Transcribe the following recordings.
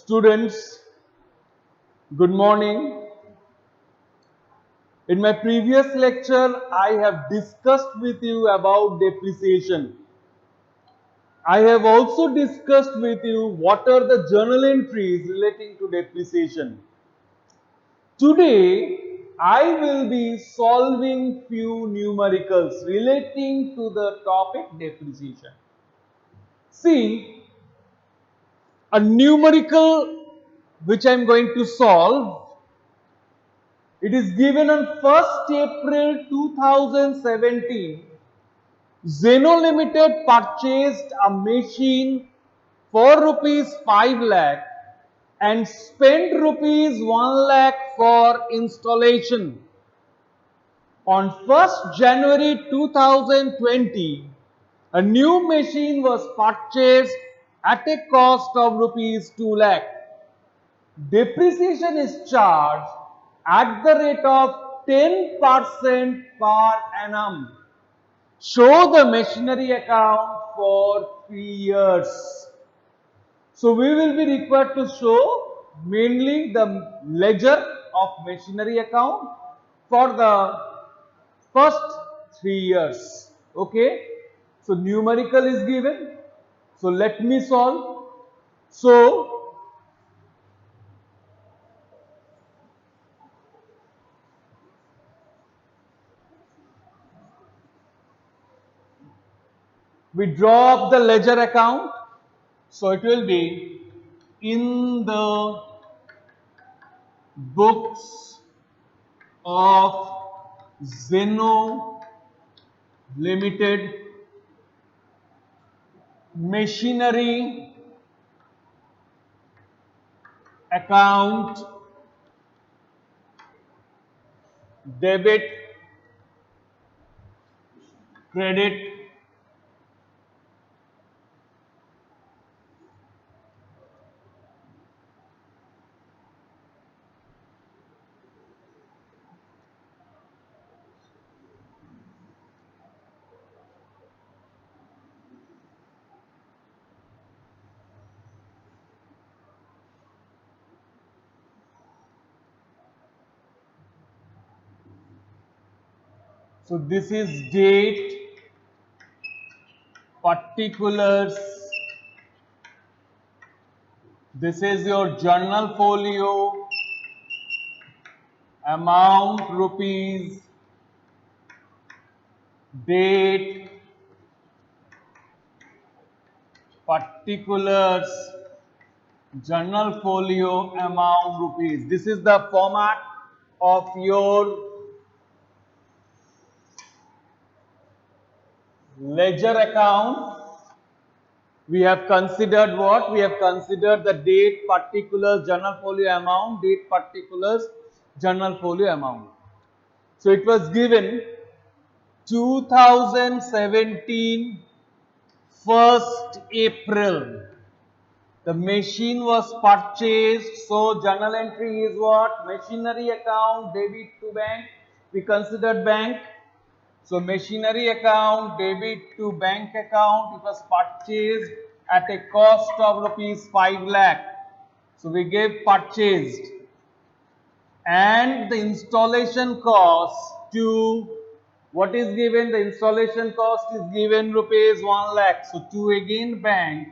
Students, good morning. In my previous lecture, I have discussed with you about depreciation. I have also discussed with you what are the journal entries relating to depreciation. Today, I will be solving few numericals relating to the topic depreciation. See, a numerical which I am going to solve. It is given on 1st April 2017. Zeno Limited purchased a machine for rupees 5 lakh and spent rupees 1 lakh for installation. On 1st January 2020, a new machine was purchased at a cost of rupees 2 lakh. Depreciation is charged at the rate of 10% per annum. Show the machinery account for 3 years. So we will be required to show mainly the ledger of machinery account for the first 3 years. Okay. So numerical is given. So let me solve. So we draw up the ledger account. So it will be in the books of Zeno Limited machinery account debit credit so this is date particulars, this is your journal folio, amount rupees, date, particulars, journal folio, amount rupees. This is the format of your ledger account. We have considered what? We have considered the date, particulars, journal folio amount, date, particulars, journal folio amount. So it was given 2017 1st April. The machine was purchased. So journal entry is what? Machinery account, debit to bank. We considered bank. So machinery account, debit to bank account, it was purchased at a cost of rupees 5 lakh. So we gave purchased, and the installation cost to what is given? The installation cost is given rupees 1 lakh. So to again bank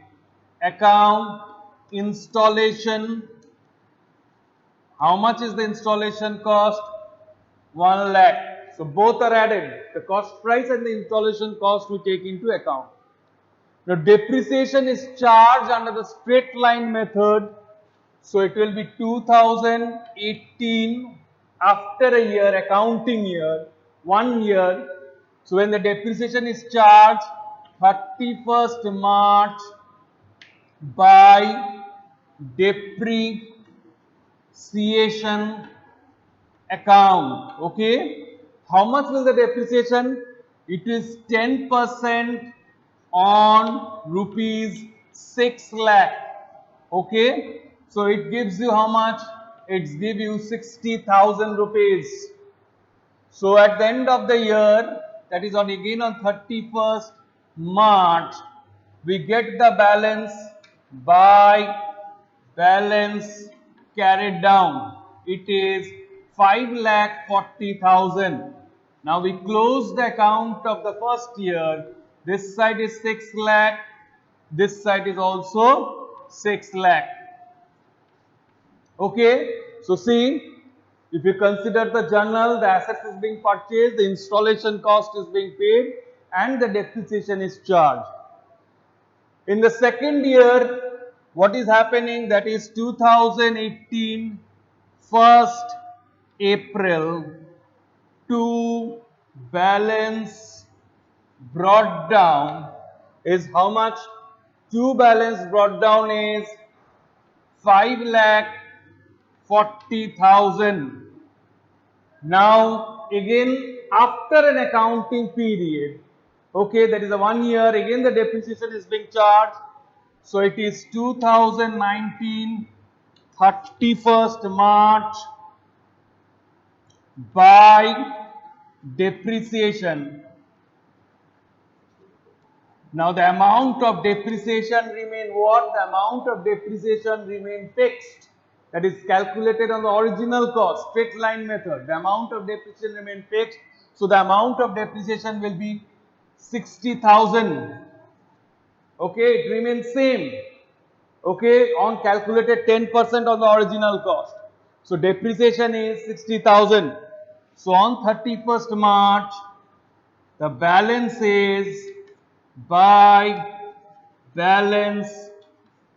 account installation. How much is the installation cost? 1 lakh. So both are added. The cost price and the installation cost we take into account. Now depreciation is charged under the straight line method. So it will be 2018 after a year, accounting year, 1 year. So when the depreciation is charged 31st March by depreciation account. Okay. How much will the depreciation? It is 10% on rupees 6 lakh. Okay. So it gives you how much? It gives you 60,000 rupees. So at the end of the year, that is on again on 31st March, we get the balance by balance carried down. It is 5,40,000. Now we close the account of the first year. This side is 6 lakh. This side is also 6 lakh. Okay. So see, if you consider the journal, the assets is being purchased, the installation cost is being paid, and the depreciation is charged. In the second year, what is happening? That is 2018, 1st April, to balance brought down is how much? To balance brought down is 5,40,000. Now again after an accounting period, okay, that is a 1 year, again the depreciation is being charged. So it is 2019 31st March by depreciation. Now the amount of depreciation remain what? The amount of depreciation remain fixed. That is calculated on the original cost, straight line method. The amount of depreciation remain fixed. So the amount of depreciation will be 60,000. Okay, it remains same. Okay, on calculated 10% on the original cost. So depreciation is 60,000. So on 31st March, the balance is by balance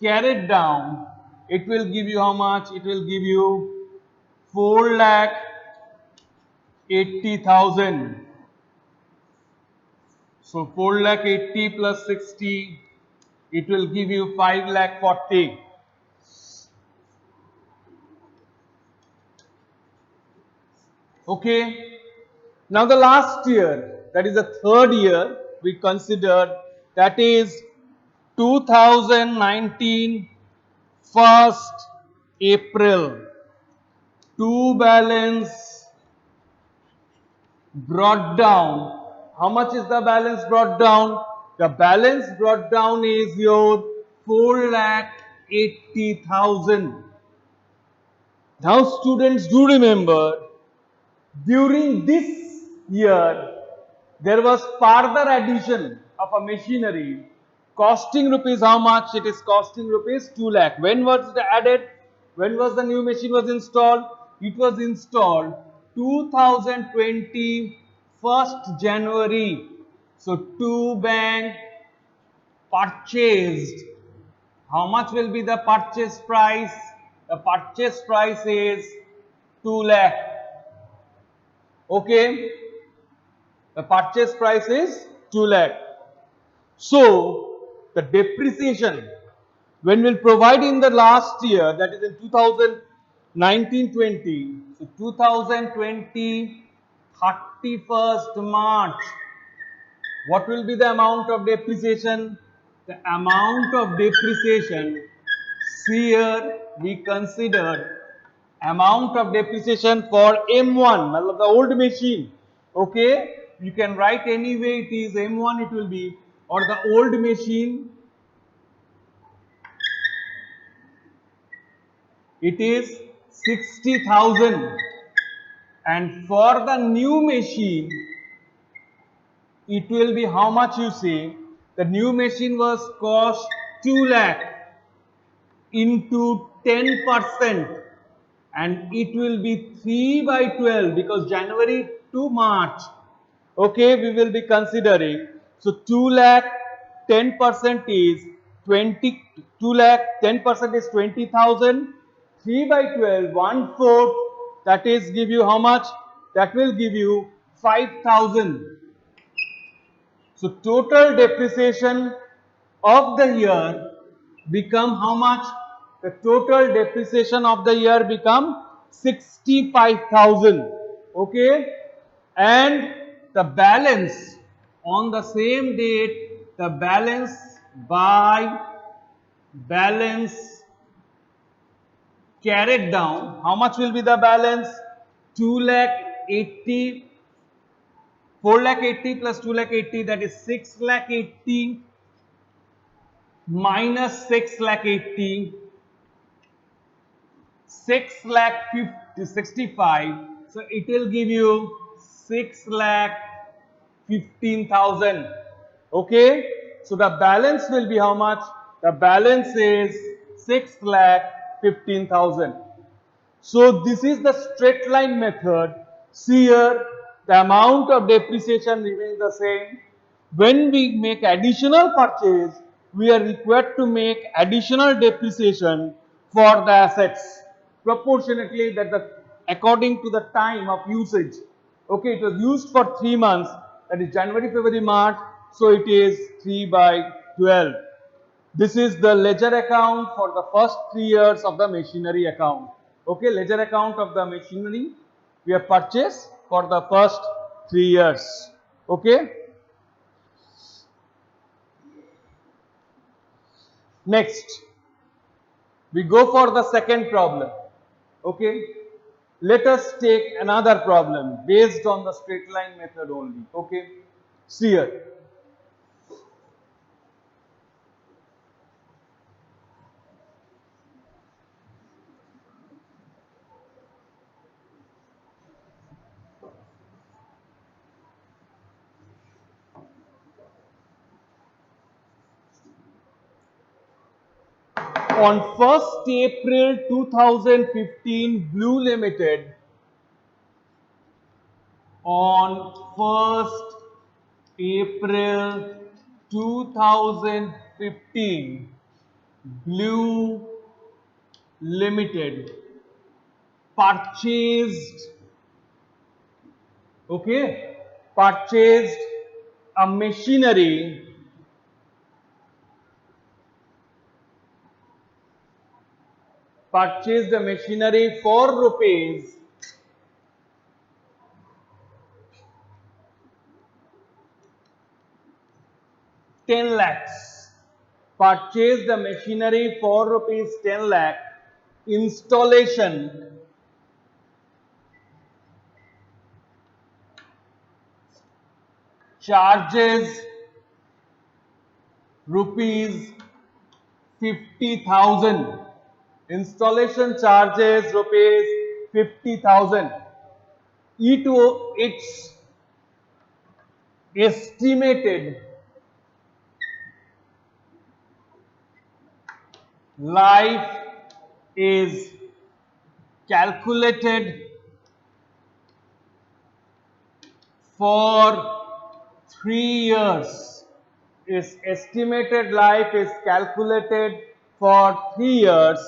carried down. It will give you how much? It will give you 4,80,000. So 4,80,000 plus 60, it will give you 5,40,000. Okay. Now the last year, that is the third year, we considered, that is 2019 1st April, to balance brought down. How much is the balance brought down? The balance brought down is your 4,80,000. Now students, do remember, during this year there was further addition of a machinery costing rupees how much? It is costing rupees 2 lakh. When was it added? When was the new machine was installed? It was installed 2020 1st January. So 2 bank purchased. How much will be the purchase price? The purchase price is 2 lakh. Okay. The purchase price is 2 lakh. So the depreciation, when we'll provide in the last year, that is in 2019-20, so 2020 31st March, what will be the amount of depreciation? The amount of depreciation, here we considered amount of depreciation for M1, the old machine. Okay, you can write any way it is M1 it will be, or the old machine, it is 60,000, and for the new machine it will be how much? You see, the new machine was cost 2 lakh into 10%, and it will be 3/12 because January to March. Okay, we will be considering. So 2 lakh 10% is 20, 2 lakh 10% is 20,000, 3/12, 1/4, that is give you how much? That will give you 5,000. So total depreciation of the year become how much? The total depreciation of the year become 65,000. Okay, and the balance on the same date, the balance by balance carried down. How much will be the balance? 2 lakh 80, 4 lakh 80 plus 2 lakh 80, that is 6 lakh 80 minus 6 lakh 80. 6 lakh 65. So it will give you 6 lakh 15,000. Okay. So the balance will be how much? The balance is 6 lakh 15,000. So this is the straight line method. See here, the amount of depreciation remains the same. When we make additional purchase, we are required to make additional depreciation for the assets proportionately that the according to the time of usage. Okay, it was used for 3 months, that is January, February, March, so it is 3 by 12. This is the ledger account for the first 3 years of the machinery account. Okay, ledger account of the machinery we have purchased for the first 3 years. Okay. Next, we go for the second problem. Okay. Let us take another problem based on the straight line method only. Okay. See here. On 1st April 2015, Blue Limited on 1st April 2015, Blue Limited purchased, okay, purchased a machinery for rupees 10 lakhs. Purchased the machinery for rupees 10 lakh. Installation charges rupees 50,000. Installation charges rupees 50,000. Its estimated life is calculated for 3 years. Its estimated life is calculated for 3 years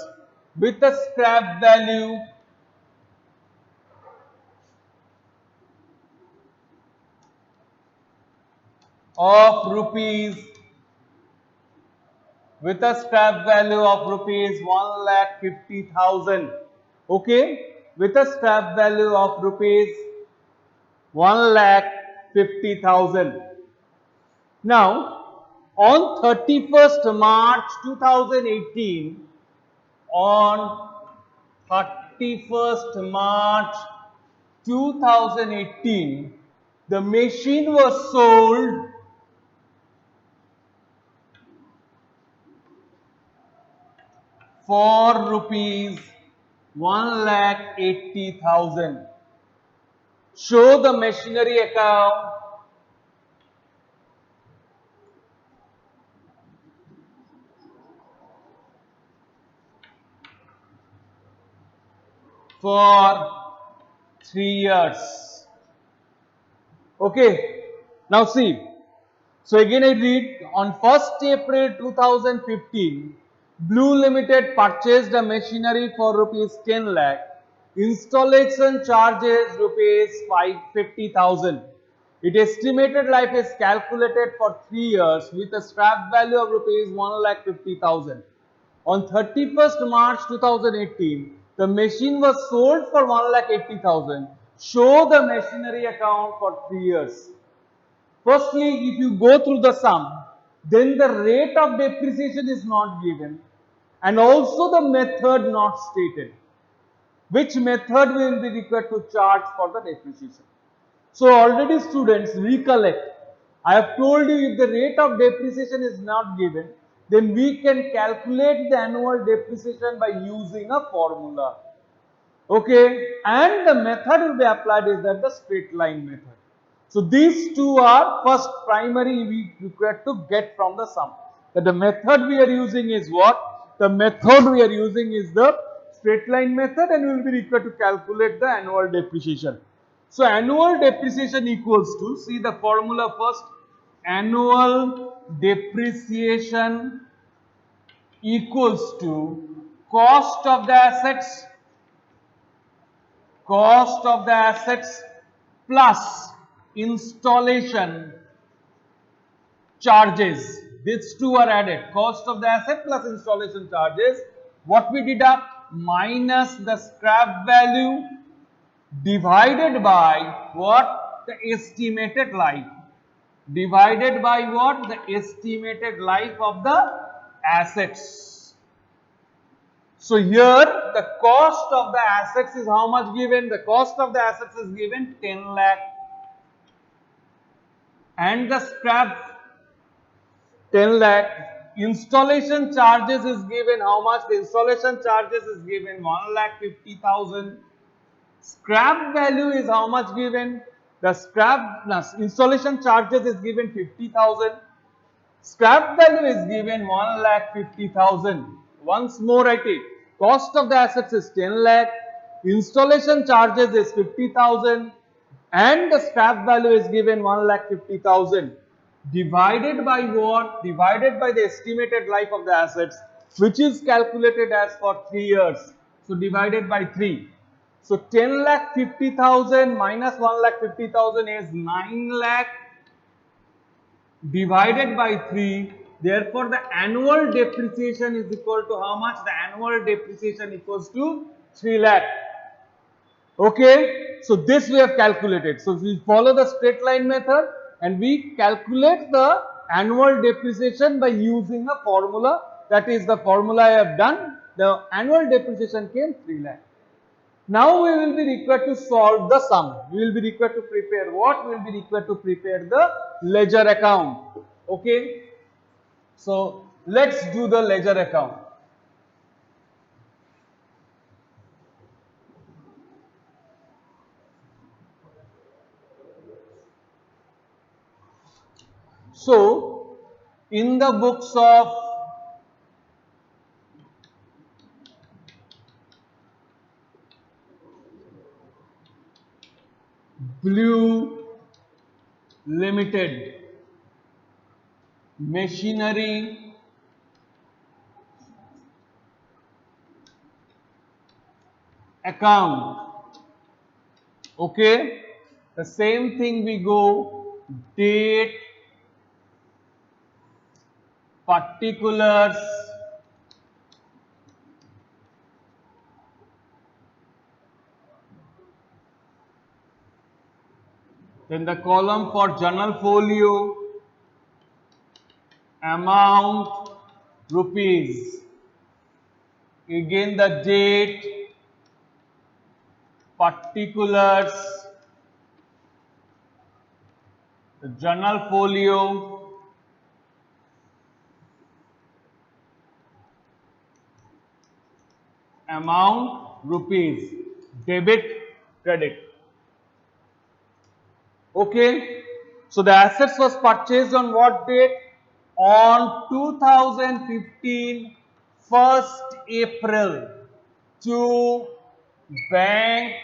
with a scrap value of rupees rupees 1,50,000. Okay, with a scrap value of rupees 1,50,000. Now, on 31st March 2018, on 31st March 2018, the machine was sold for rupees 1,80,000. Show the machinery account for 3 years. Okay. Now see. So again I read, on 1st April 2015, Blue Limited purchased a machinery for rupees 10 lakh. Installation charges rupees 50,000. Its estimated life is calculated for 3 years with a scrap value of rupees 1,50,000. On 31st March 2018, the machine was sold for 1,80,000. Show the machinery account for 3 years. Firstly, if you go through the sum, then the rate of depreciation is not given and also the method not stated. Which method will be required to charge for the depreciation? So already students recollect, I have told you if the rate of depreciation is not given, then we can calculate the annual depreciation by using a formula. Okay, and the method will be applied is that the straight line method. So these two are first primary we require to get from the sum. That the method we are using is what? The method we are using is the straight line method, and we will be required to calculate the annual depreciation. So annual depreciation equals to, see the formula first, annual depreciation equals to cost of the assets plus installation charges. These two are added. Cost of the asset plus installation charges. What we deduct? Minus the scrap value divided by what? The estimated life. Divided by what? The estimated life of the assets. So here the cost of the assets is how much given? The cost of the assets is given 10 lakh, and the scrap 10 lakh. Installation charges is given how much? The installation charges is given 1,50,000. Scrap value is how much given? The scrap plus installation charges is given 50,000. Scrap value is given 1,50,000. Once more I take, cost of the assets is 10 lakh, installation charges is 50,000, and the scrap value is given 1,50,000. Divided by what? Divided by the estimated life of the assets, which is calculated as for 3 years. So divided by 3. So 10,50,000 minus 1,50,000 is 9 lakh divided by 3. Therefore, the annual depreciation is equal to how much? The annual depreciation equals to 3 lakh. Okay. So, this we have calculated. So, we follow the straight line method and we calculate the annual depreciation by using a formula. That is the formula I have done. The annual depreciation came 3 lakh. Now we will be required to solve the sum. We will be required to prepare what? We will be required to prepare the ledger account. Okay. So let's do the ledger account. So in the books of Blue Limited Machinery account, okay, the same thing we go, date, particulars, then the column for journal folio, amount, rupees, again the date, particulars, the journal folio, amount, rupees, debit, credit. Okay. So the assets was purchased on what date? On 2015 1st April to bank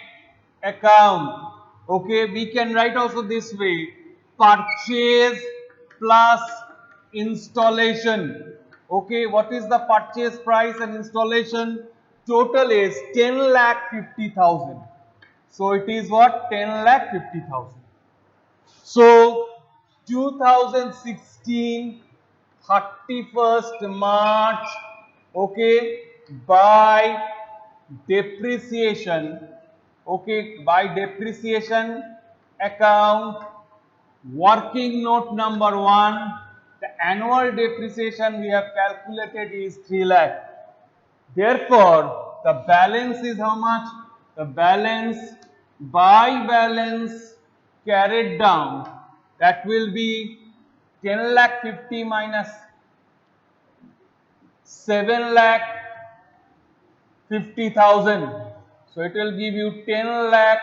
account. Okay, we can write also this way, purchase plus installation. Okay, what is the purchase price and installation? Total is 10,50,000. So it is what? 10,50,000. So 2016 31st March, okay, by depreciation, okay, by depreciation account, working note number 1, the annual depreciation we have calculated is 3 lakh. Therefore, the balance is how much? The balance by balance carried down, that will be 10 lakh 50 minus 7 lakh 50,000. So it will give you 10 lakh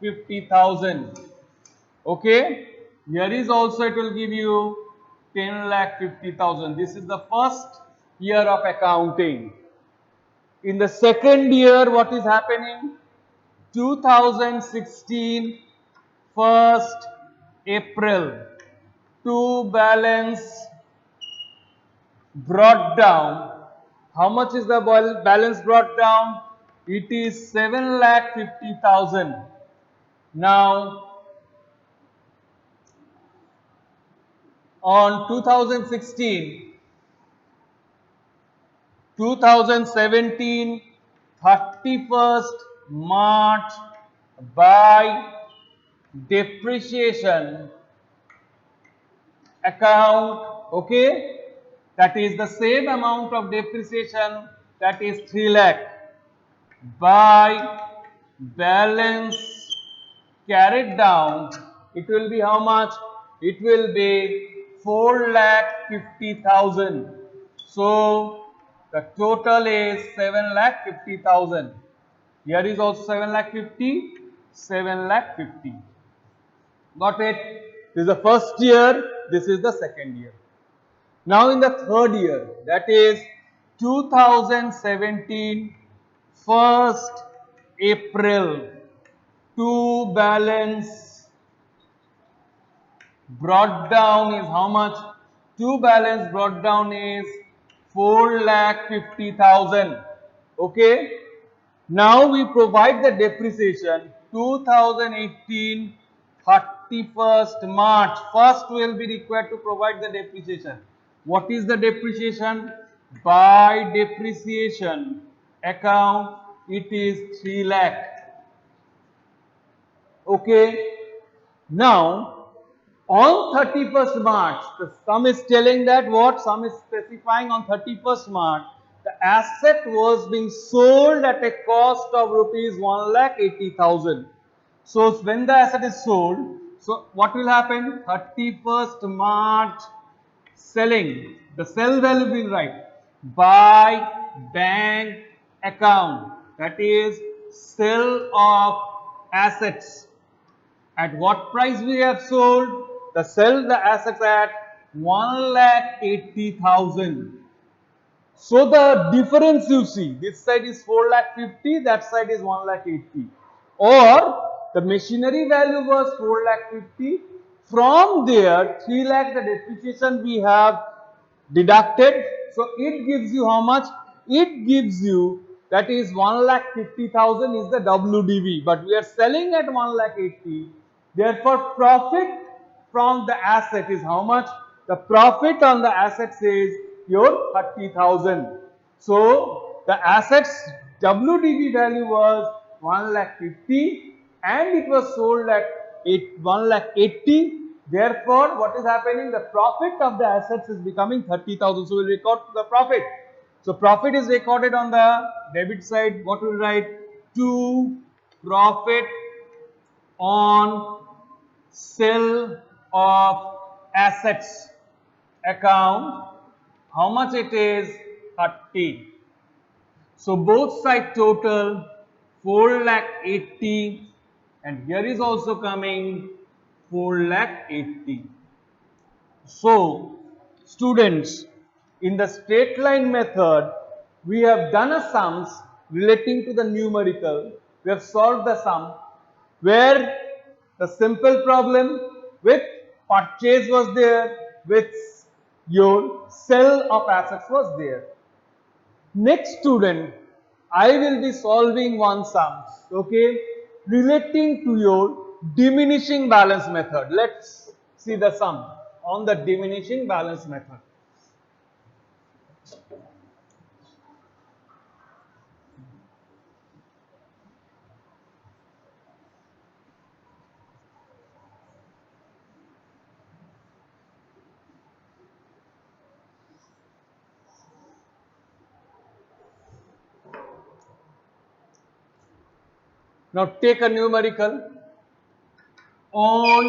50,000. Okay. Here is also it will give you 10 lakh 50,000. This is the first year of accounting. In the second year, what is happening? 2016 1st April, to balance brought down. How much is the balance brought down? It is 7 lakh 50,000. Now, on 2016, 2017, 31st March, by depreciation account, okay, that is the same amount of depreciation, that is 3 lakh, by balance carried down, it will be how much? It will be 4 lakh 50,000. So the total is 7 lakh 50,000. Here is also 7 lakh 50, 7 lakh 50. Got it? This is the first year, this is the second year. Now in the third year, that is 2017 1st April, to balance brought down is how much? To balance brought down is 4 lakh 50,000. Okay. Now we provide the depreciation 2018 31st March. First we will be required to provide the depreciation. What is the depreciation? By depreciation account, it is 3 lakh. Okay. Now on 31st March, the sum is telling that what? Sum is specifying on 31st March, the asset was being sold at a cost of rupees 1,80,000. So when the asset is sold, so what will happen? 31st March selling, the sell value will write by bank account, that is sale of assets. At what price we have sold? The sell the assets at 1,80,000. So the difference you see, this side is 4,50,000, that side is 1,80,000. Or the machinery value was 4,50,000. From there, 3 lakh the depreciation we have deducted. So it gives you how much? It gives you, that is 1,50,000 is the WDV, but we are selling at 1,80,000. Therefore, profit from the asset is how much? The profit on the assets is your 30,000. So the assets WDV value was 1,50,000 and it was sold at 1,80,000. Therefore, what is happening? The profit of the assets is becoming 30,000. So we will record the profit. So profit is recorded on the debit side. What will we write? To profit on sale of assets account. How much it is? 30. So both side total 4,80,000 and here is also coming 4,80,000. So students, in the straight line method, we have done a sums relating to the numerical. We have solved the sum where the simple problem with purchase was there, with your sale of assets was there. Next student, I will be solving one sum, okay, relating to your diminishing balance method. Let's see the sum on the diminishing balance method. Now take a numerical. On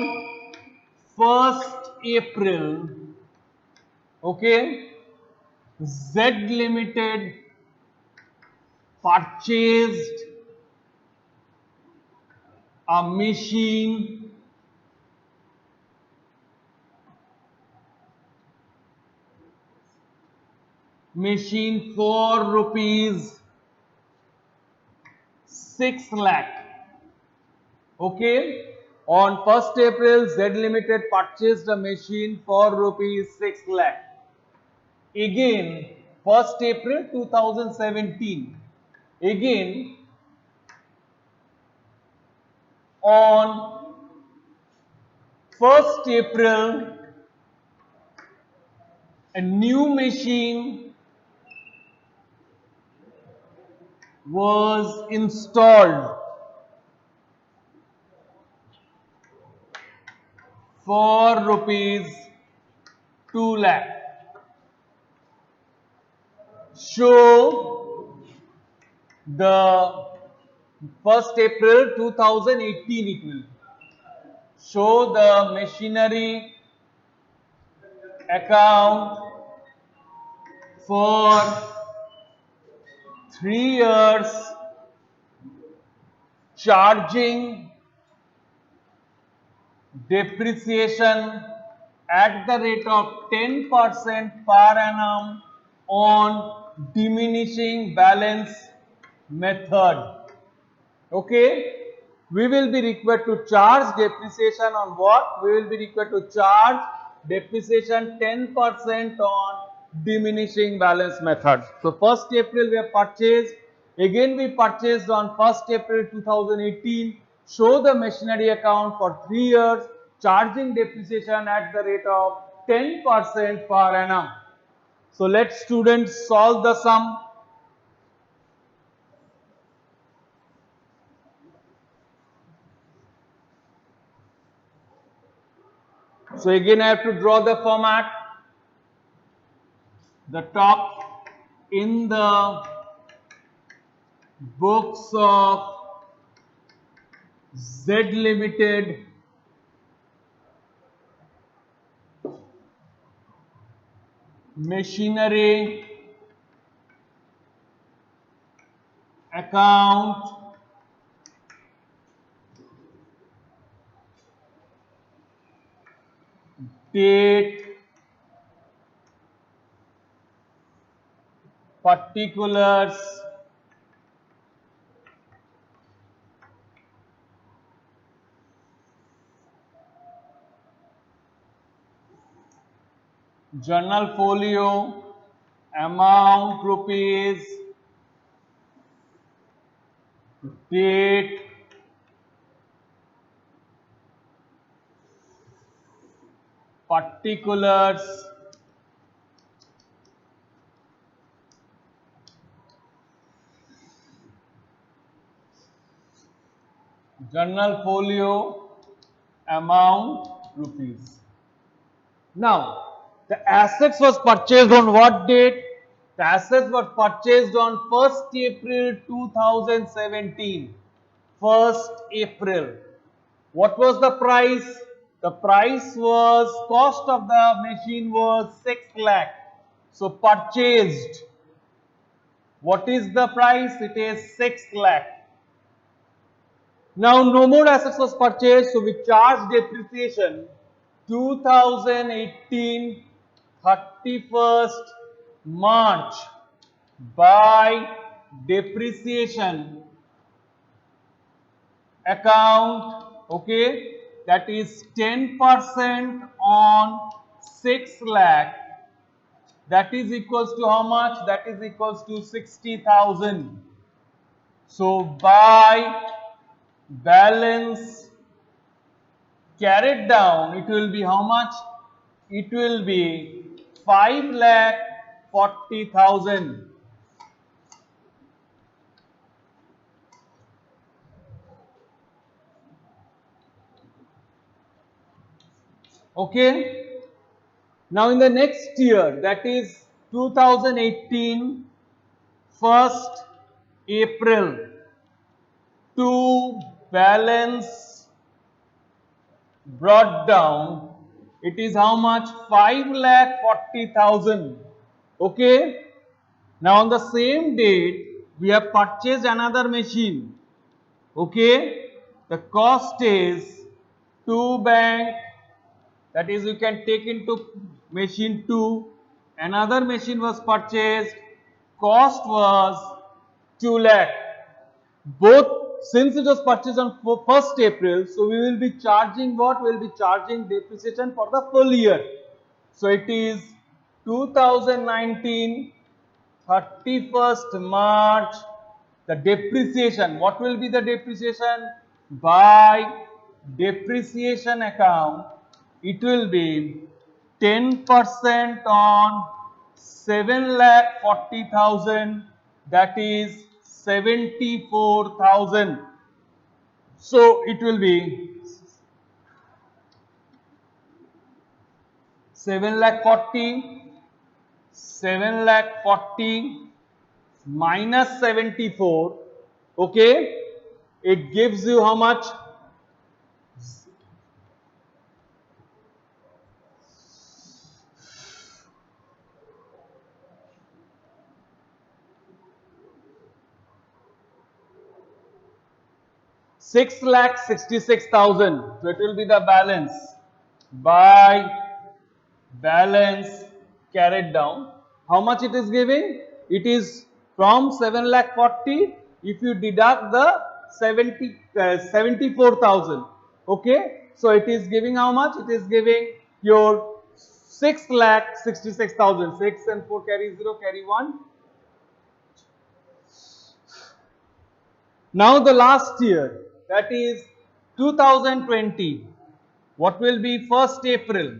1st April, okay, Z Limited purchased a machine for rupees 6 lakh. Okay, on 1st April, Z Limited purchased a machine for rupees 6 lakh. Again, 1st April 2017. Again, on 1st April, a new machine was installed for rupees 2 lakh. Show the 1st April 2018 it will show the machinery account for 3 years, charging depreciation at the rate of 10% per annum on diminishing balance method. Okay, we will be required to charge depreciation on what? We will be required to charge depreciation 10% on diminishing balance method. So 1st April we have purchased, again we purchased on 1st April 2018, show the machinery account for 3 years, charging depreciation at the rate of 10% per annum. So let students solve the sum. So again I have to draw the format. The top in the books of Z Limited machinery account date particulars journal folio amount rupees date particulars journal folio amount rupees. Now, the assets was purchased on what date? The assets were purchased on 1st April 2017. 1st April. What was the price? The price was, cost of the machine was 6 lakh. So purchased. What is the price? It is 6 lakh. Now no more assets was purchased, so we charge depreciation 2018 31st March by depreciation account, okay, that is 10% on 6 lakh, that is equals to how much? That is equals to 60,000. So by balance carried down, it will be how much? It will be 5,40,000. Okay. Now in the next year, that is 2018, 1st April, to balance brought down, it is how much? 5,40,000. Okay. Now on the same date, we have purchased another machine. Okay. The cost is 2 bank, that is you can take into machine 2. Another machine was purchased, cost was 2 lakh. Both, since it was purchased on 1st April, so we will be charging what? We will be charging depreciation for the full year. So it is 2019 31st March. The depreciation, what will be the depreciation? By depreciation account, it will be 10% on 7,40,000, that is 74,000. So it will be 7,40,000 minus 74, okay, it gives you how much? 6,66,000. So it will be the balance by balance carried down. How much it is giving? It is from 7,40,000. If you deduct the 74,000, okay. So it is giving how much? It is giving your 6,66,000. 6 and 4 carry 0, carry 1. Now the last year, that is 2020. What will be 1st April?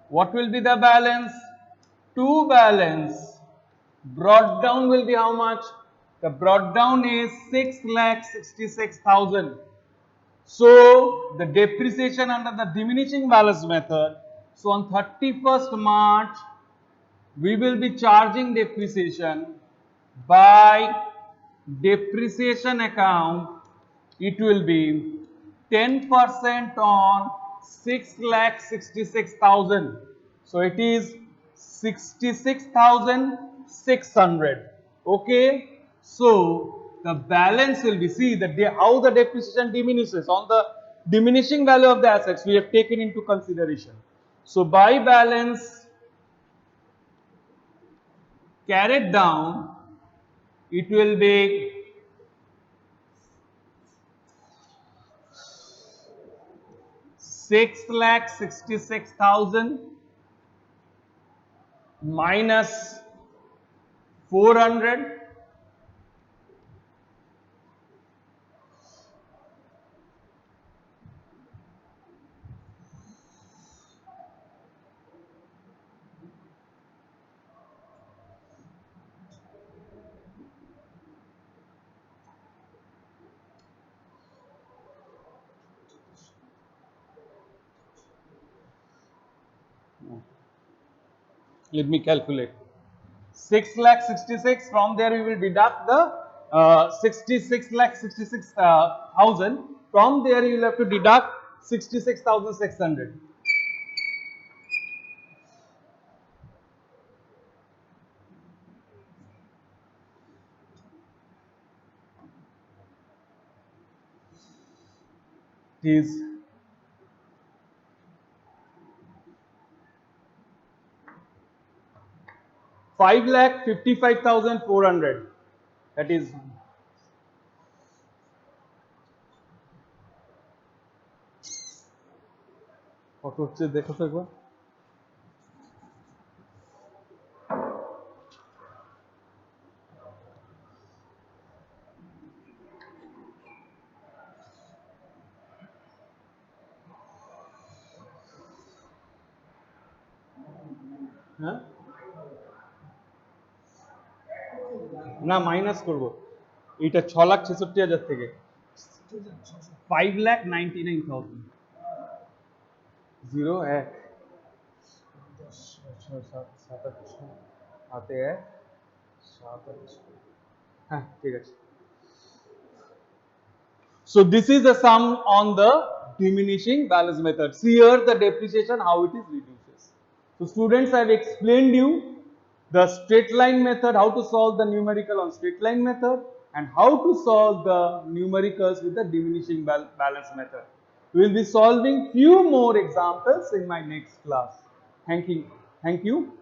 What will be the balance? 2 balance. Brought down will be how much? The brought down is 6,66,000. So the depreciation under the diminishing balance method. So on 31st March, we will be charging depreciation by depreciation account. It will be 10% on 6,66,000. So it is 66,600. Okay. So the balance will be, see that how the depreciation diminishes on the diminishing value of the assets we have taken into consideration. So by balance carried down, it will be 6,66,000 minus 400. Let me calculate. 6,66,000, from there we will deduct the 66,66,000. From there you will have to deduct 66,600. It is 5,55,400. That is কত হচ্ছে দেখো তো একবার। হ্যাঁ না minus করব, এইটা 6,66,000 থেকে 5,99,000 0 1 হাতে 1 হ্যাঁ ঠিক আছে। So this is the sum on the diminishing balance method. See here the depreciation how it is reduces. So students, I have explained you the straight line method, how to solve the numerical on straight line method. and how to solve the numericals with the diminishing balance method. We will be solving few more examples in my next class. Thank you. Thank you.